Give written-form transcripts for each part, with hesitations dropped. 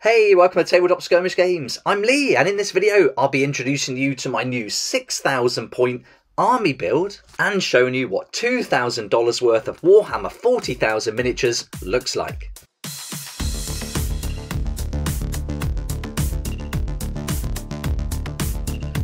Hey, welcome to Tabletop Skirmish Games. I'm Lee, and in this video I'll be introducing you to my new 6,000 point army build and showing you what $2,000 worth of Warhammer 40,000 miniatures looks like.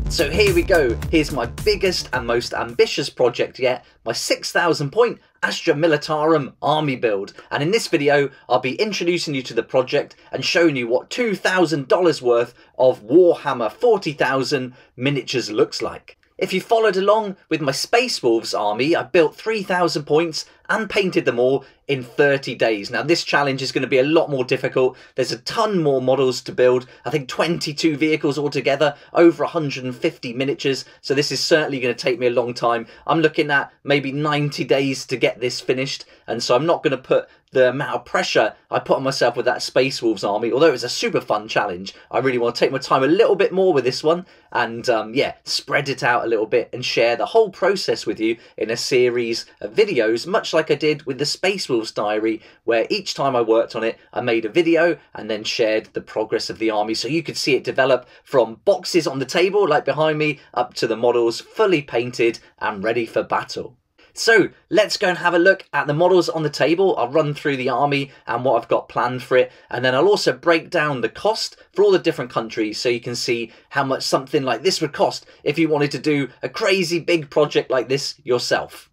So here we go, here's my biggest and most ambitious project yet, my 6,000 point Astra Militarum army build, and in this video I'll be introducing you to the project and showing you what $2,000 worth of Warhammer 40,000 miniatures looks like. If you followed along with my Space Wolves army, I built 3,000 points and painted them all in 30 days. Now this challenge is going to be a lot more difficult. There's a ton more models to build. I think 22 vehicles altogether, over 150 miniatures. So this is certainly going to take me a long time. I'm looking at maybe 90 days to get this finished. And so I'm not going to put the amount of pressure I put on myself with that Space Wolves army. Although it was a super fun challenge, I really want to take my time a little bit more with this one and yeah, spread it out a little bit and share the whole process with you in a series of videos, much like I did with the Space Wolves diary, where each time I worked on it, I made a video and then shared the progress of the army so you could see it develop from boxes on the table like behind me up to the models fully painted and ready for battle. So let's go and have a look at the models on the table. I'll run through the army and what I've got planned for it, and then I'll also break down the cost for all the different countries so you can see how much something like this would cost if you wanted to do a crazy big project like this yourself.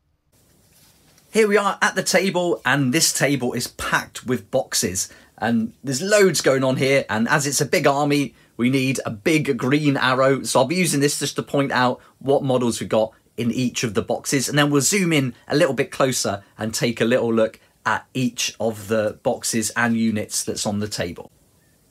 Here we are at the table, and this table is packed with boxes and there's loads going on here, and as it's a big army we need a big green arrow, so I'll be using this just to point out what models we've got in each of the boxes, and then we'll zoom in a little bit closer and take a little look at each of the boxes and units that's on the table.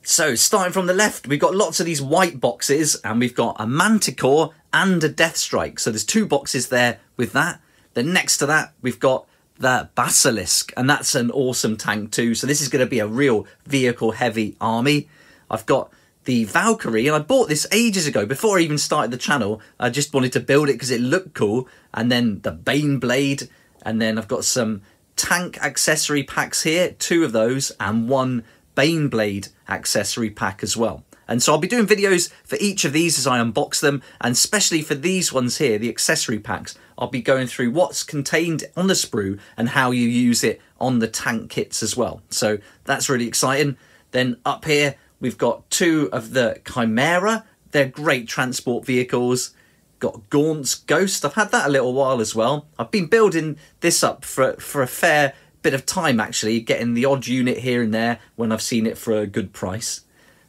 So starting from the left, we've got lots of these white boxes, and we've got a Manticore and a Deathstrike. So there's two boxes there with that. Then next to that, we've got the Basilisk, and that's an awesome tank too. So this is going to be a real vehicle heavy army. I've got the Valkyrie, and I bought this ages ago before I even started the channel. I just wanted to build it because it looked cool. And then the Baneblade, and then I've got some tank accessory packs here, two of those, and one Baneblade accessory pack as well. And so I'll be doing videos for each of these as I unbox them, and especially for these ones here, the accessory packs, I'll be going through what's contained on the sprue and how you use it on the tank kits as well. So that's really exciting. Then up here, we've got two of the Chimera. They're great transport vehicles. Got Gaunt's Ghost. I've had that a little while as well. I've been building this up for a fair bit of time, actually, getting the odd unit here and there when I've seen it for a good price.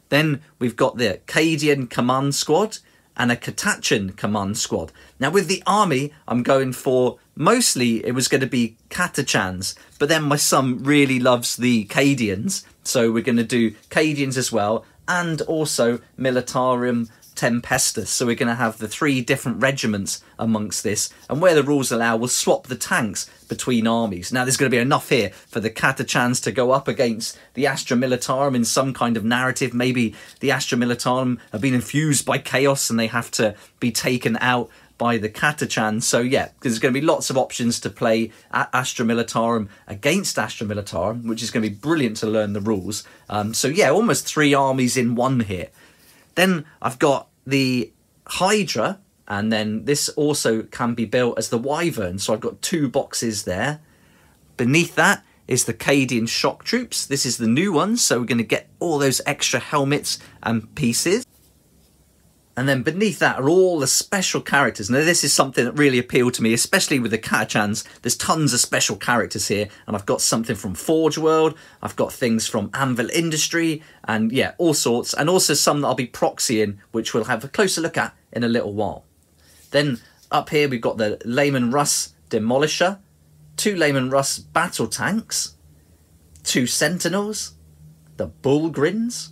Then we've got the Cadian Command Squad and a Catachan Command Squad. Now with the army, I'm going for, mostly it was going to be Catachans, but then my son really loves the Cadians, so we're going to do Cadians as well, and also Militarum Tempestus. So we're going to have the three different regiments amongst this, and where the rules allow, we'll swap the tanks between armies. Now there's going to be enough here for the Catachans to go up against the Astra Militarum in some kind of narrative. Maybe the Astra Militarum have been infused by chaos and they have to be taken out by the Catachans. So yeah, there's going to be lots of options to play at Astra Militarum against Astra Militarum, which is going to be brilliant to learn the rules. So yeah, almost three armies in one here. Then I've got the Hydra, and then this also can be built as the Wyvern. So I've got two boxes there. Beneath that is the Cadian Shock Troops. This is the new one, so we're going to get all those extra helmets and pieces. And then beneath that are all the special characters. Now this is something that really appealed to me, especially with the Catachans. There's tons of special characters here, and I've got something from Forge World, I've got things from Anvil Industry, and yeah, all sorts, and also some that I'll be proxying, which we'll have a closer look at in a little while. Then up here we've got the Lehman Russ Demolisher, two Lehman Russ battle tanks, two Sentinels, the Bullgrins.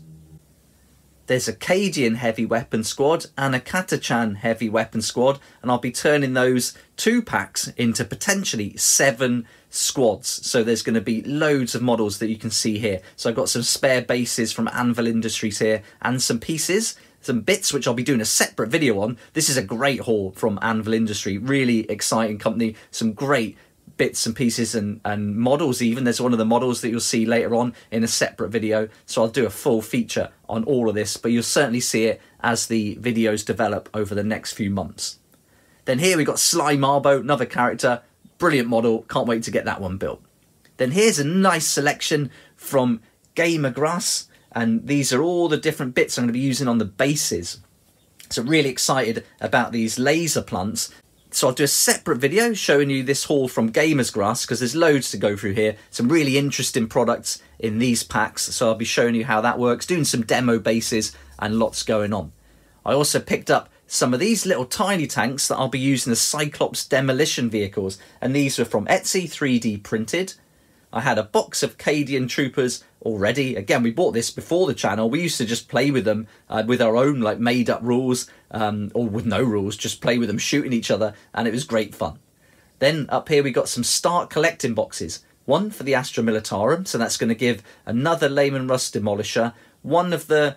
There's a Cadian heavy weapon squad and a Catachan heavy weapon squad, and I'll be turning those two packs into potentially 7 squads. So there's going to be loads of models that you can see here. So I've got some spare bases from Anvil Industries here, and some pieces, some bits which I'll be doing a separate video on. This is a great haul from Anvil Industry, really exciting company, some great bits and pieces and models even. There's one of the models that you'll see later on in a separate video, so I'll do a full feature on all of this, but you'll certainly see it as the videos develop over the next few months. Then here we've got Sly Marbo, another character, brilliant model, can't wait to get that one built. Then here's a nice selection from Gamergrass, and these are all the different bits I'm going to be using on the bases. So really excited about these laser plants. So I'll do a separate video showing you this haul from Gamergrass, because there's loads to go through here. Some really interesting products in these packs, so I'll be showing you how that works, doing some demo bases and lots going on. I also picked up some of these little tiny tanks that I'll be using as Cyclops demolition vehicles, and these were from Etsy 3D printed. I had a box of Cadian troopers already. Again, we bought this before the channel. We used to just play with them with our own like made up rules, or with no rules, just play with them shooting each other, and it was great fun. Then up here we got some start collecting boxes. One for the Astra Militarum, so that's going to give another Lehman Russ demolisher, one of the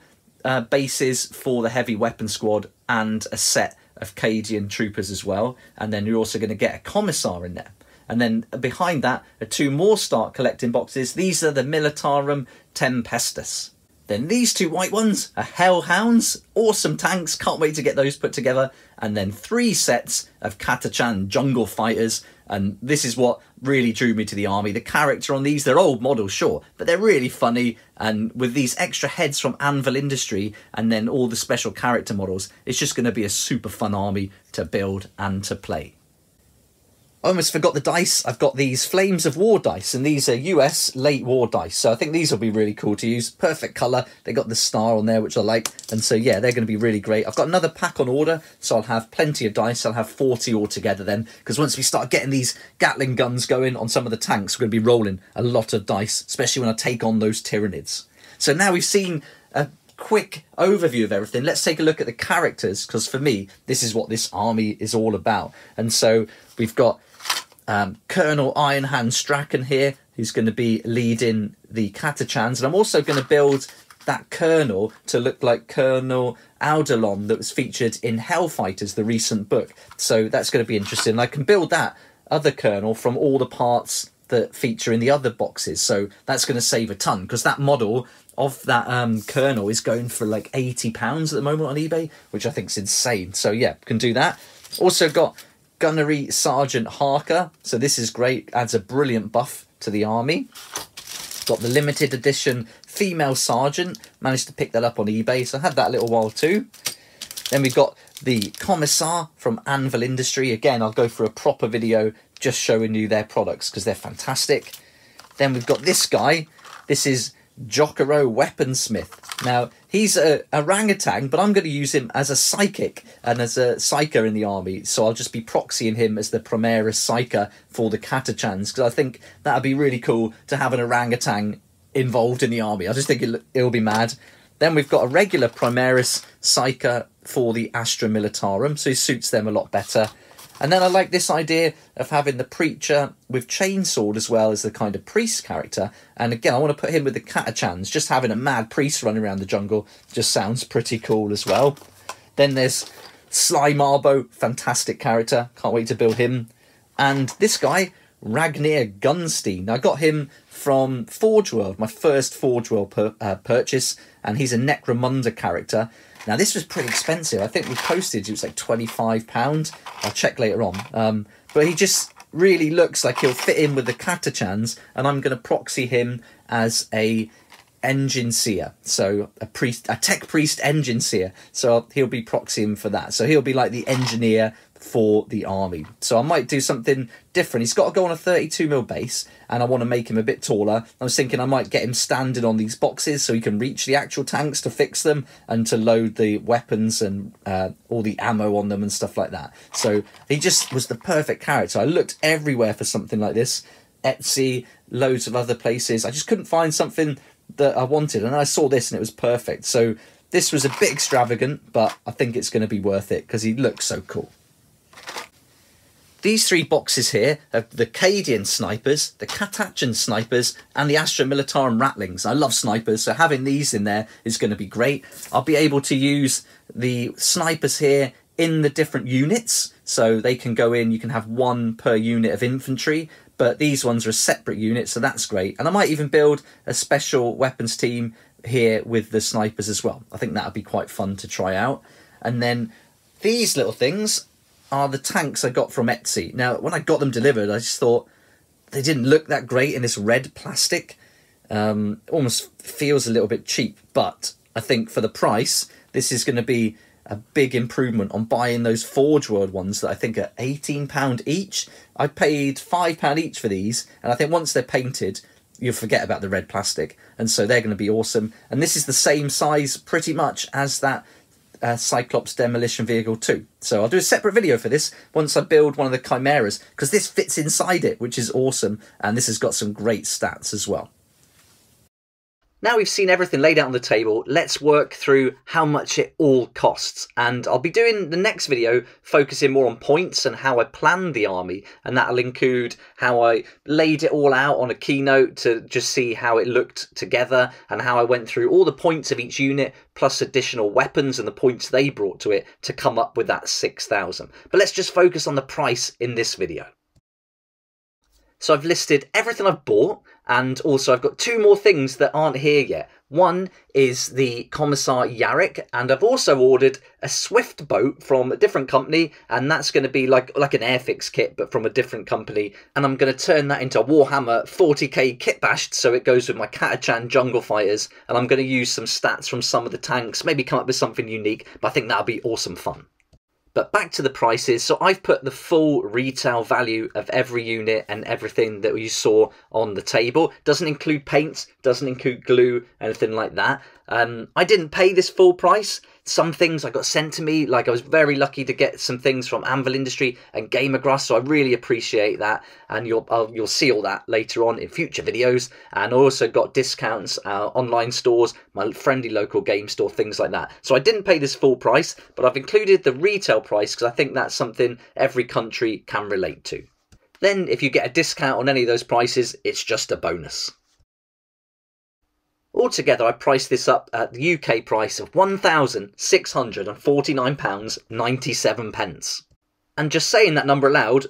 bases for the heavy weapon squad, and a set of Cadian troopers as well. And then you're also going to get a commissar in there. And then behind that are two more start collecting boxes. These are the Militarum Tempestus. Then these two white ones are Hellhounds, awesome tanks, can't wait to get those put together. And then 3 sets of Katachan jungle fighters, and this is what really drew me to the army. The character on these, they're old models, sure, but they're really funny, and with these extra heads from Anvil Industry and then all the special character models, it's just going to be a super fun army to build and to play. I almost forgot the dice. I've got these Flames of War dice, and these are US late war dice, so I think these will be really cool to use. Perfect colour, they got the star on there, which I like, and so yeah, they're going to be really great. I've got another pack on order, so I'll have plenty of dice. I'll have 40 altogether then, because once we start getting these Gatling guns going on some of the tanks, we're going to be rolling a lot of dice, especially when I take on those Tyranids. So now we've seen a quick overview of everything, let's take a look at the characters, because for me, this is what this army is all about. And so we've got Colonel Ironhand Strachan here, who's going to be leading the Katachans, and I'm also going to build that colonel to look like Colonel Audelon that was featured in Hellfighters, the recent book. So that's going to be interesting. I can build that other colonel from all the parts that feature in the other boxes, so that's going to save a ton, because that model of that colonel is going for like £80 at the moment on eBay, which I think is insane. So yeah, can do that. Also got Gunnery Sergeant Harker, so this is great, adds a brilliant buff to the army. Got the limited edition female sergeant, managed to pick that up on eBay, so I had that a little while too. Then we've got the commissar from Anvil Industry. Again, I'll go for a proper video just showing you their products because they're fantastic. Then we've got this guy. This is Jokero Weaponsmith. Now, he's a orangutan, but I'm going to use him as a psychic and as a psyker in the army. So I'll just be proxying him as the Primaris psyker for the Katachans, because I think that would be really cool to have an orangutan involved in the army. I just think it'll be mad. Then we've got a regular Primaris psyker for the Astra Militarum, so he suits them a lot better. And then I like this idea of having the preacher with chainsword as well as the kind of priest character. And again, I want to put him with the Katachans. Just having a mad priest running around the jungle just sounds pretty cool as well. Then there's Sly Marbo, fantastic character. Can't wait to build him. And this guy, Ragnir Gunstein. I got him from Forge World, my first Forge World purchase. And he's a Necromunda character. Now, this was pretty expensive. I think we posted, it was like £25. I'll check later on. But he just really looks like he'll fit in with the Katachans, and I'm going to proxy him as a engine seer. So a tech priest engine seer. So he'll be proxying for that. So he'll be like the engineer for the army. So I might do something different. He's got to go on a 32mm base, and I want to make him a bit taller. I was thinking I might get him standing on these boxes so he can reach the actual tanks to fix them and to load the weapons and all the ammo on them and stuff like that. So he just was the perfect character. I looked everywhere for something like this. Etsy, loads of other places. I just couldn't find something that I wanted, and I saw this and it was perfect. So this was a bit extravagant, but I think it's going to be worth it because he looks so cool. These 3 boxes here are the Cadian snipers, the Katachan snipers, and the Astra Militarum rattlings. I love snipers, so having these in there is going to be great. I'll be able to use the snipers here in the different units, so they can go in, you can have 1 per unit of infantry, but these ones are a separate unit, so that's great. And I might even build a special weapons team here with the snipers as well. I think that would be quite fun to try out. And then these little things are the tanks I got from Etsy. Now, when I got them delivered, I just thought they didn't look that great in this red plastic. Almost feels a little bit cheap, but I think for the price, this is going to be a big improvement on buying those Forge World ones that I think are £18 each. I paid £5 each for these, and I think once they're painted, you'll forget about the red plastic, and so they're going to be awesome. And this is the same size pretty much as that Cyclops Demolition Vehicle 2. So I'll do a separate video for this once I build one of the Chimeras, because this fits inside it, which is awesome, and this has got some great stats as well. Now we've seen everything laid out on the table, let's work through how much it all costs. And I'll be doing the next video focusing more on points and how I planned the army, and that'll include how I laid it all out on a keynote to just see how it looked together, and how I went through all the points of each unit plus additional weapons and the points they brought to it to come up with that 6,000. But let's just focus on the price in this video. So I've listed everything I've bought, and also I've got two more things that aren't here yet. One is the Commissar Yarrick, and I've also ordered a Swift boat from a different company, and that's going to be like an Airfix kit, but from a different company. And I'm going to turn that into a Warhammer 40k kit bashed, so it goes with my Catachan Jungle Fighters, and I'm going to use some stats from some of the tanks, maybe come up with something unique, but I think that'll be awesome fun. But back to the prices, so I've put the full retail value of every unit and everything that you saw on the table. Doesn't include paints, doesn't include glue, anything like that. I didn't pay this full price. Some things I got sent to me, like I was very lucky to get some things from Anvil Industry and Gamergrass, so I really appreciate that, and you'll see all that later on in future videos. And I also got discounts, online stores, my friendly local game store, things like that. So I didn't pay this full price, but I've included the retail price because I think that's something every country can relate to. Then if you get a discount on any of those prices, it's just a bonus. Altogether, I priced this up at the UK price of £1,649.97. And just saying that number aloud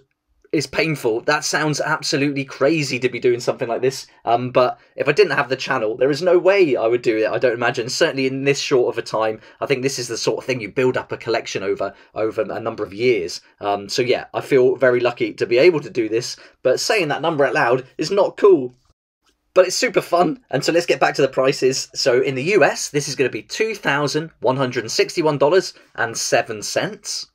is painful. That sounds absolutely crazy to be doing something like this. But if I didn't have the channel, there is no way I would do it, I don't imagine. Certainly in this short of a time. I think this is the sort of thing you build up a collection over a number of years. So yeah, I feel very lucky to be able to do this. But saying that number out loud is not cool. But it's super fun, and so let's get back to the prices. So in the US, this is going to be $2,161.07.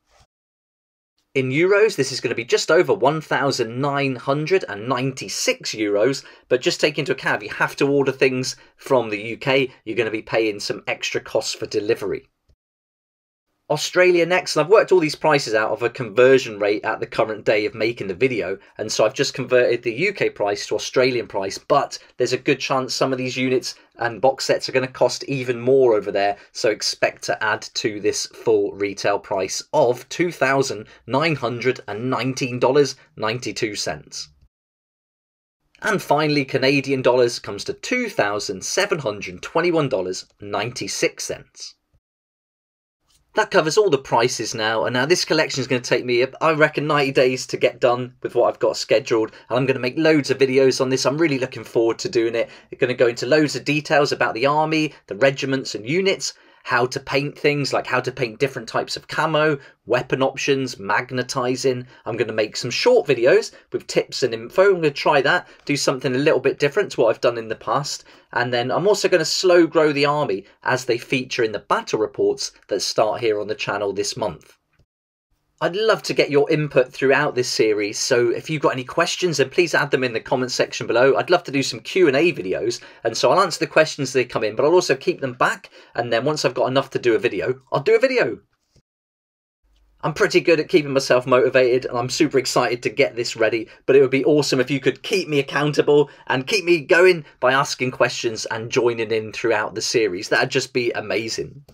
In euros, this is going to be just over €1,996, but just take into account, if you have to order things from the UK, you're going to be paying some extra costs for delivery. Australia next, and I've worked all these prices out of a conversion rate at the current day of making the video, and so I've just converted the UK price to Australian price, but there's a good chance some of these units and box sets are going to cost even more over there, so expect to add to this full retail price of $2,919.92. And finally, Canadian dollars comes to $2,721.96. That covers all the prices now, and now this collection is going to take me, I reckon, 90 days to get done with what I've got scheduled, and I'm going to make loads of videos on this. I'm really looking forward to doing it. I'm going to go into loads of details about the army, the regiments and units, how to paint things, like how to paint different types of camo, weapon options, magnetizing. I'm going to make some short videos with tips and info. I'm going to try that, do something a little bit different to what I've done in the past. And then I'm also going to slow grow the army as they feature in the battle reports that start here on the channel this month. I'd love to get your input throughout this series, so if you've got any questions, then please add them in the comment section below. I'd love to do some Q&A videos, and so I'll answer the questions as they come in, but I'll also keep them back, and then once I've got enough to do a video, I'll do a video. I'm pretty good at keeping myself motivated, and I'm super excited to get this ready, but it would be awesome if you could keep me accountable and keep me going by asking questions and joining in throughout the series. That'd just be amazing.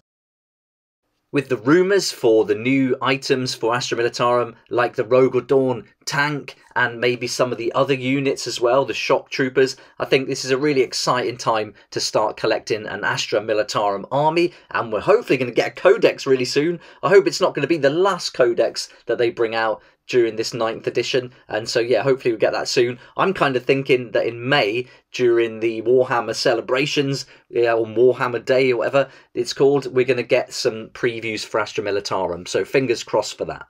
With the rumours for the new items for Astra Militarum, like the Rogue Dawn tank and maybe some of the other units as well, the shock troopers. I think this is a really exciting time to start collecting an Astra Militarum army, and we're hopefully going to get a codex really soon. I hope it's not going to be the last codex that they bring out during this 9th edition, and so yeah, hopefully we get that soon. I'm kind of thinking that in May, during the Warhammer celebrations, on Warhammer Day or whatever it's called, we're going to get some previews for Astra Militarum, so fingers crossed for that.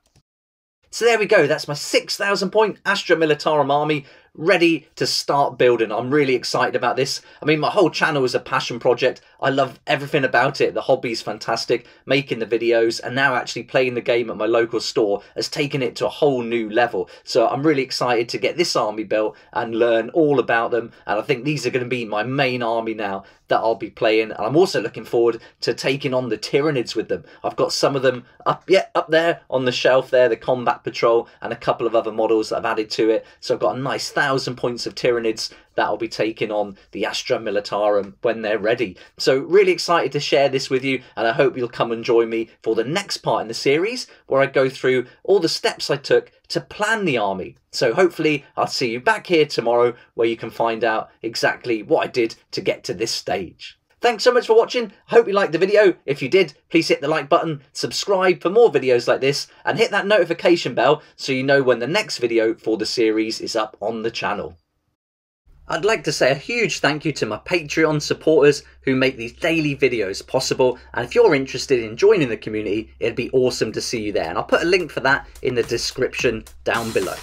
So there we go, that's my 6,000 point Astra Militarum army ready to start building. I'm really excited about this. I mean, my whole channel is a passion project. I love everything about it. The hobby's fantastic, making the videos, and now actually playing the game at my local store has taken it to a whole new level. So I'm really excited to get this army built and learn all about them, and I think these are going to be my main army now that I'll be playing. And I'm also looking forward to taking on the Tyranids with them. I've got some of them up there on the shelf there, the Combat Patrol, and a couple of other models that I've added to it. So I've got a nice 1,000 points of Tyranids that I'll be taking on the Astra Militarum when they're ready. So really excited to share this with you, and I hope you'll come and join me for the next part in the series where I go through all the steps I took to plan the army. So hopefully I'll see you back here tomorrow where you can find out exactly what I did to get to this stage. Thanks so much for watching. I hope you liked the video. If you did, please hit the like button, subscribe for more videos like this, and hit that notification bell so you know when the next video for the series is up on the channel. I'd like to say a huge thank you to my Patreon supporters who make these daily videos possible, and if you're interested in joining the community, it'd be awesome to see you there, and I'll put a link for that in the description down below.